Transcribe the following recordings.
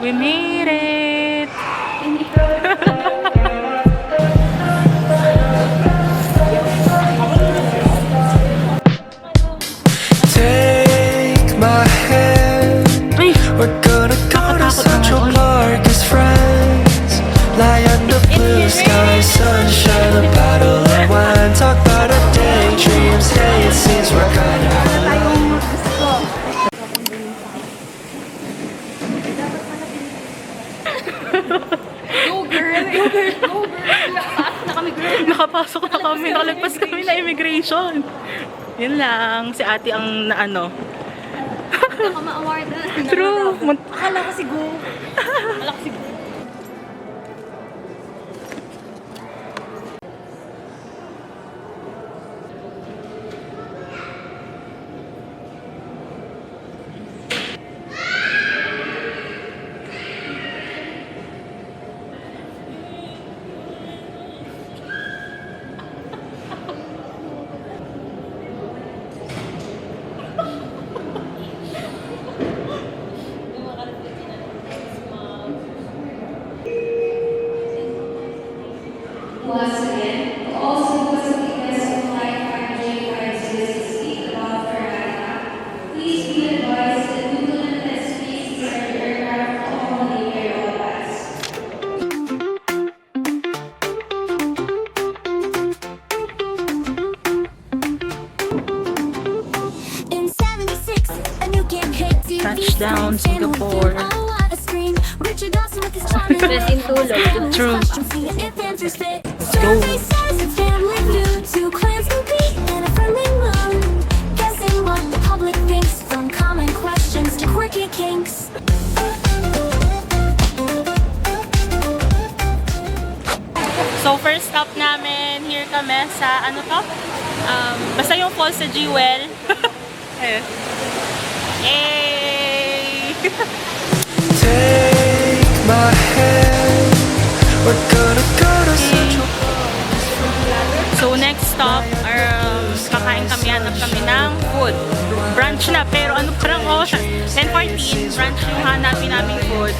We made it! Take my hand. Ay! We're gonna go to Central Park as friends. Lie under blue skies, sunshine, a bottle of wine. Talk about our daydreams. Hey, it seems we're kind of Go girl! Go girl! Go girl! Nakapasok na kami girl! Nakapasok na kami, nakalagpas kami na immigration. Yun lang, si ate ang naano. Baka ma-award na. True. Akala ko si Go. Akala ko si Go. Once again, to all students of Flight 5J506 speak about Ferrari, please be advised that due to limited space inside the aircraft, only wear all masks. In 76, a new game hit TV Touchdown, screen. Singapore. Oh, what a scream. Richard Dawson with his charming Best in tulog. True. Survey says it's family blue. Two clans compete in a friendly mood. Guessing what the public thinks, from common questions to quirky kinks. So first stop namin, here kami sa ano to? Basta yung falls sa Jewel. Ayun. Yay! take my hand. We're gonna go to Central So next stop, kakain kami, hanap kami ng food. Brunch na, pero ano parang oras? 10:14, brunch yung hanapin naming food.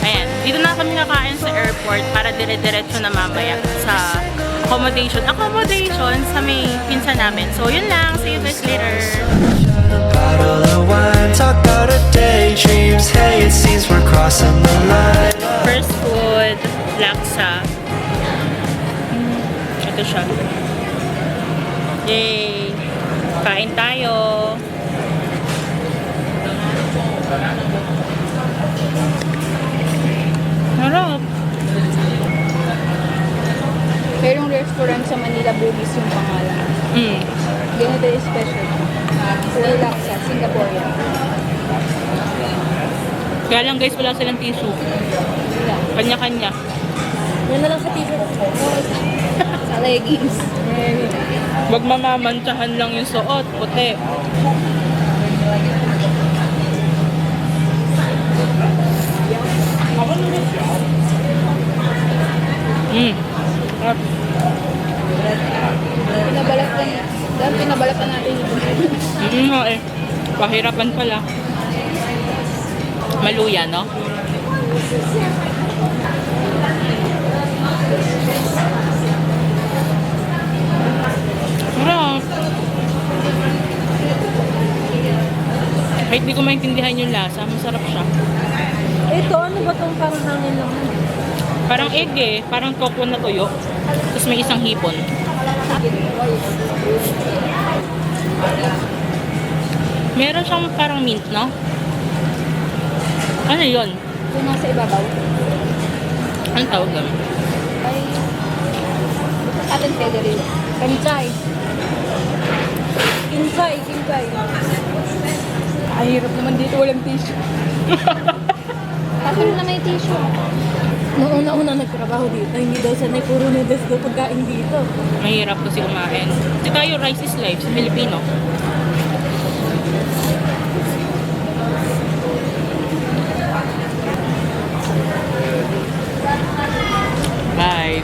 Ayan, dito na kami kakain sa airport para dire-diretso na mamaya sa accommodation. Accommodation sa may pinsa namin. So yun lang, see you guys later. bottle of wine. Talk about our daydreams. Hey, it seems we're crossing the line. First food, laksa. Ito siya. Yay! Kain tayo. Harap. Pero yung restaurant sa Manila Bugis yung pangalan. Ganito yung special. Full laksa, Singaporean. Kaya lang guys, wala silang tissue. Wala. Kanya-kanya. Yan na lang sa t-shirt. Sa leggings. Wag mamamantsahan lang yung suot. Puti. Pinabalat ka na. Dahil pinabalat ka natin ito. Nga eh. Pahirapan pala. Maluya, no? Sarap. Kahit di ko maintindihan yung lasa, masarap siya. Ito, ano ba itong parang hangin lang? Parang egg eh. Parang coco na tuyo. Tapos may isang hipon. Meron siyang parang mint, no? Ano yun? Yung nasa ibabaw. Anong tawag doon? Ay, atin pwede rin. Kanchay. Kinchay, kinchay. Ay, hirap naman dito, walang tissue. Kasi na may tissue. Noong una nagtrabaho dito, hindi daw sanay puro noodles daw pagkain dito. Mahirap kasi kumain. Kasi tayo, rice is life sa Filipino. Bye.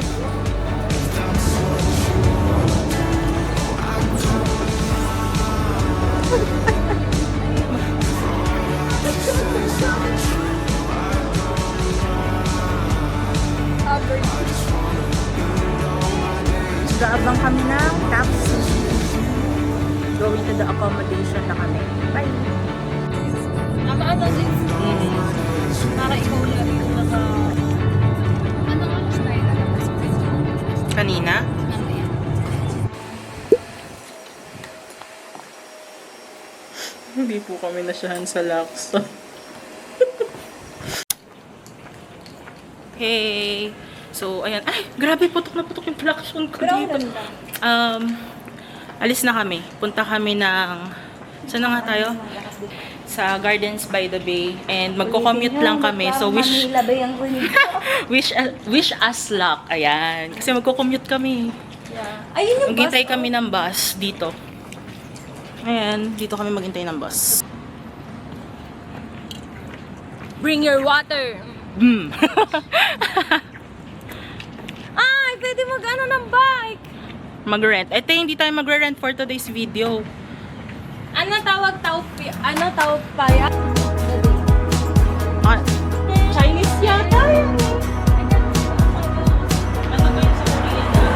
kanina? Hindi po kami nasyahan sa Laksa. Hey! So, ayan. Ay, grabe, putok na putok yung collection ko dito. Alis na kami. Punta kami ng... Saan na nga tayo? Sa Gardens by the Bay. And magko-commute lang kami. So, wish us luck. Ayan. Kasi magko-commute kami. Ayun yung Maghintay kami ng bus dito. Ayan, dito kami maghintay ng bus. Bring your water. Hmm. Ay, pwede mag-ano ng bike. Mag-rent. Ito hindi tayo magre-rent for today's video. Ano tawag paya? Ah, Chinese yata. Ano ba yung sa Korean na?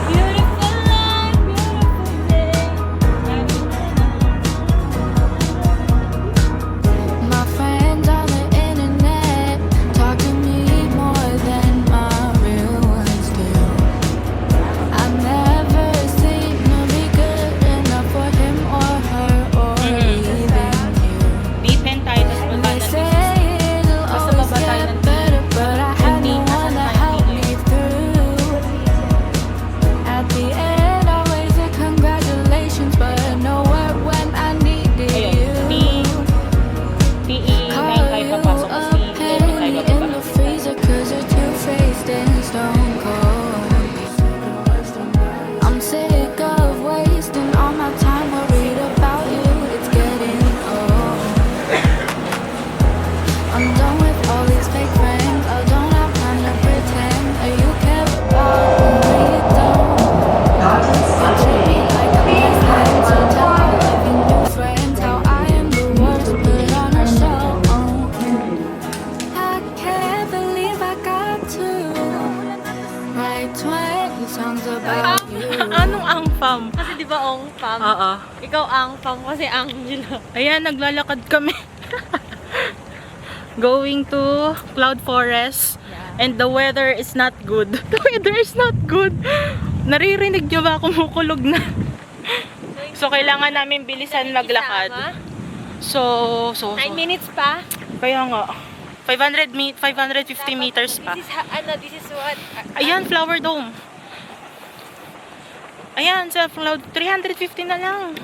Beautiful life, beautiful day. My friends on the internet talk to me more than my real ones do. I've never seen to be good enough for him or her or even you. Deepen tayo, tapos They magkano. say it'll always get better, but I had no one to help me through. At the end, always a congratulations, but nowhere when I needed Ayun, you. PE, may tayo papasok kasi hindi tayo In bababa. the freezer 'cause you're two-faced and stone cold. I'm sick of wasting all my time worried about you. It's getting old. I'm done with all these fake friends. I don't have time to pretend that you care about me when you don't. You treat me like a peasant, so tell all of your new friends how I am the worst. Put on a show. I can't believe I got to write 20 songs about you. Anong ang fam? Kasi di ba Ong Pam? Oo. Ikaw ang Pam kasi Angela. Ayan, naglalakad kami. Going to Cloud Forest. And the weather is not good. The weather is not good. Naririnig nyo ba? Kumukulog na. So, kailangan namin bilisan maglakad. So, 9 minutes pa. Kaya nga. 550 meters pa. This is what? Ayan, Flower Dome. Ayan, sa Cloud, 350 na lang.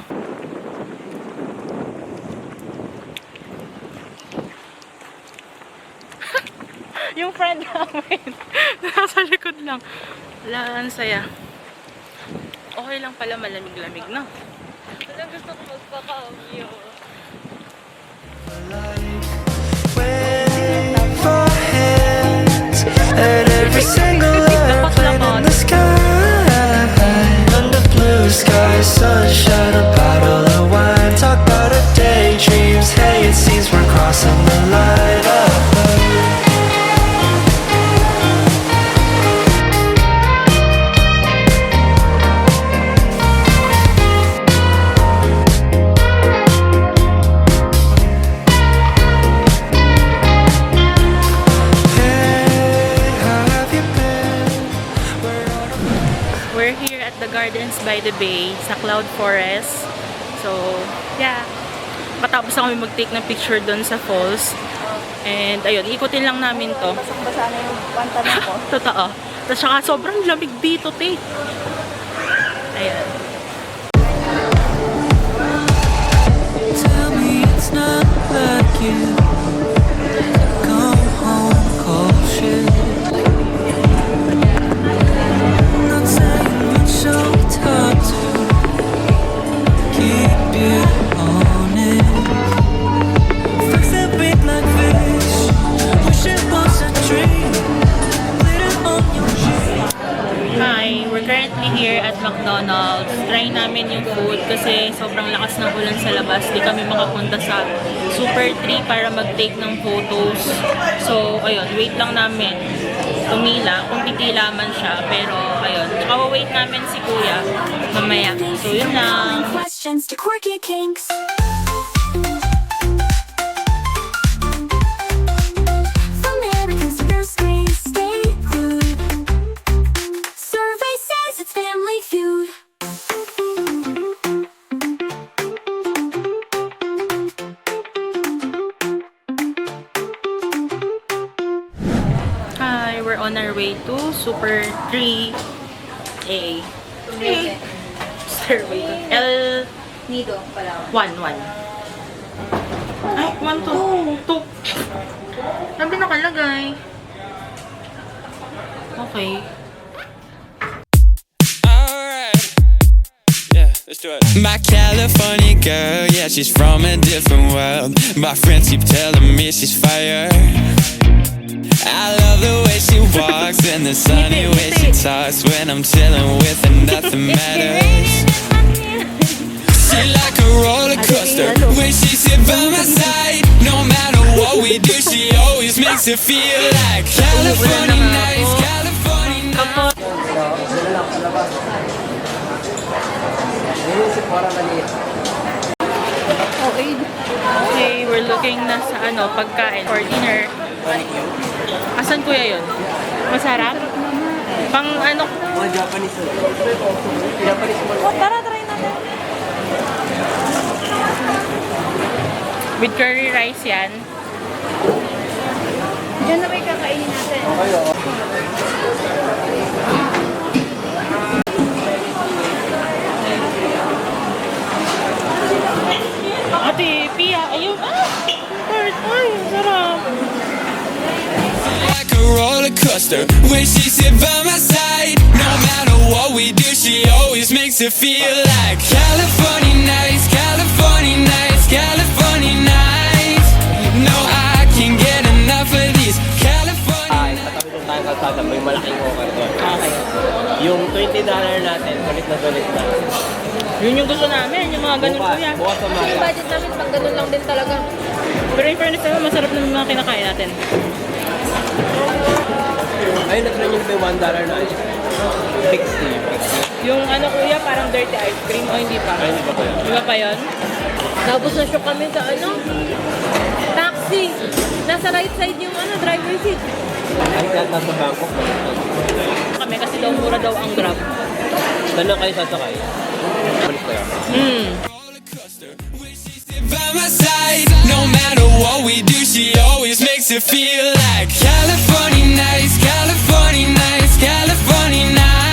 Yung friend namin, nasa likod lang. Wala, ang saya. Okay lang pala, malamig-lamig na. Walang gusto ko magpaka-view. Wave our hands at every single airplane in the sky. Under blue skies, sunshine, a bottle of wine. Talk about our daydreams. Hey, it seems we're crossing the line. Hey, how have you been? We're here at the Gardens by the Bay sa Cloud Forest. So, yeah. Matapos na kami mag-take ng picture doon sa falls. And ayun, ikutin lang namin to. Basang-basa na yung pantalon ko. Totoo. Tapos saka sobrang lamig dito, te. Ayan. Tell me it's not like you. Come home, cold shit. Not saying much, so it's hard to keep you honest. Facts that break like fish. Wish it was a dream. Glitter on your cheek. Hi, we're currently here at McDonald's. Try namin yung food kasi sobrang lakas ng ulan sa labas. Di kami makapunta sa Super Tree para mag-take ng photos. So, ayun, wait lang namin. Tumila, kung titila man siya. Pero, ayun, tsaka wait namin si Kuya mamaya. So, yun lang. Questions to quirky kinks. Americans to their space, stay glued. Survey we're on our way to Super 3A. Stairway to L Nido, pala. 1. Ay, 1, 2. Sabi nakalagay. Okay. Alright. Yeah, let's do it. My California girl, yeah, she's from a different world. My friends keep telling me she's fire. I love the way she walks and the sunny way she talks. When I'm chilling with her, nothing matters. She like a roller coaster when she's here by my side. No matter what we do, she always makes it feel like California nights, California nights. Okay. Okay, we're looking na sa pagkain for dinner. Asan kuya yun? Masarap? Pang ano? Mga Japanese. Japanese mo. Tara, try natin. With curry rice yan. Diyan na may kakainin natin. Ate, Pia, ayun. Ay, sarap. Like a roller coaster when she's here by my side. No matter what we do, she always makes it feel like California nights, California nights, California nights. No, I can't get enough of these California nights. Katabi doon tayo kalsada, may malaking hawker doon. Okay. Yung $20 natin, sulit na sulit na. Yun yung gusto namin, yung mga ganun kuya. Bukas sa Yung mga. budget namin, pang ganun lang din talaga. Pero in fairness naman, masarap naman mga kinakain natin. Ayun, na-try nyo na may $1 na ice cream. 60. Yung kuya, parang dirty ice cream o hindi pa? Ay, hindi ba ba yun? Di ba pa yun? Tapos na-shock kami sa taxi. Nasa right side yung driver seat. Ay, kahit nasa Bangkok. Kami kasi daw mura daw ang Grab. Saan na kayo sasakay? Balik ko yan. Roller coaster when she's here by my side. No matter what we do, she always makes it feel like California nights, California nights, California nights.